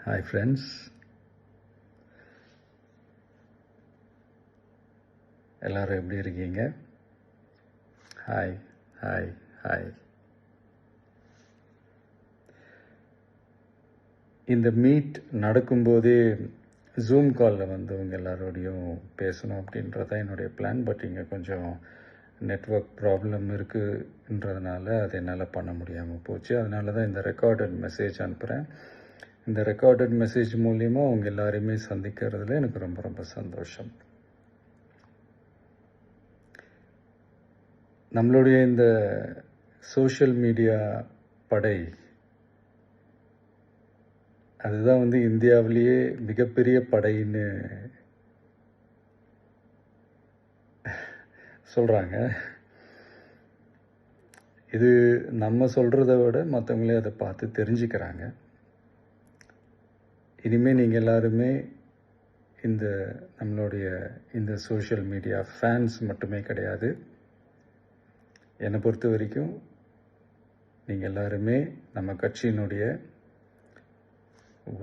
Hi friends, எல்லாரும் எப்படி இருக்கீங்க? Hi hi hi. இந்த மீட் நடக்கும்போதே ஜூம் காலில் வந்து உங்கள் எல்லாரோடையும் பேசணும் அப்படின்றதான் என்னுடைய பிளான். பட் இங்கே கொஞ்சம் நெட்வொர்க் ப்ராப்ளம் இருக்குன்றதுனால அது என்னால் பண்ண முடியாமல் போச்சு. அதனால தான் இந்த ரெக்கார்டட் மெசேஜ் அனுப்புகிறேன். இந்த ரெக்கார்டட் மெசேஜ் மூலிமா அவங்க எல்லாரையுமே சந்திக்கிறதுல எனக்கு ரொம்ப ரொம்ப சந்தோஷம். நம்மளுடைய இந்த சோஷியல் மீடியா படை அதுதான் வந்து இந்தியாவிலேயே மிகப்பெரிய படைன்னு சொல்கிறாங்க. இது நம்ம சொல்கிறத விட மற்றவங்களே அதை பார்த்து தெரிஞ்சுக்கிறாங்க. இனிமேல் நீங்கள் எல்லாருமே இந்த நம்மளுடைய இந்த சோஷியல் மீடியா ஃபேன்ஸ் மட்டுமே கிடையாது. என்னை பொறுத்த வரைக்கும் நீங்கள் எல்லாருமே நம்ம கட்சியினுடைய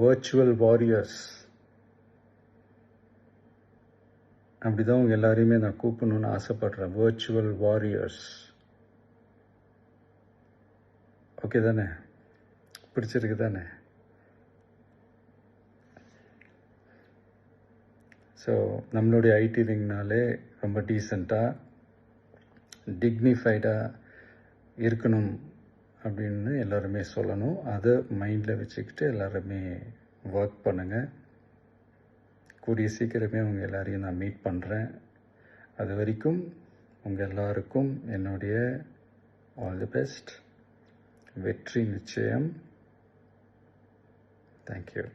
வர்ச்சுவல் வாரியர்ஸ். அப்படி தான் உங்கள் எல்லாரையுமே நான் கூப்பிடணுன்னு ஆசைப்படுறேன். Virtual warriors. ஓகே தானே? பிடிச்சிருக்கு தானே? ஸோ நம்மளுடைய ஐடி விங்னாலே ரொம்ப டீசெண்டாக டிக்னிஃபைடாக இருக்கணும் அப்படின்னு எல்லாருமே சொல்லணும். அதை மைண்டில் வச்சுக்கிட்டு எல்லாருமே ஒர்க் பண்ணுங்கள். கூடிய சீக்கிரமே அவங்க எல்லாரையும் நான் மீட் பண்ணுறேன். அது வரைக்கும் உங்கள் எல்லாருக்கும் என்னுடைய ஆல் தி பெஸ்ட். வெற்றி நிச்சயம். தேங்க்யூ.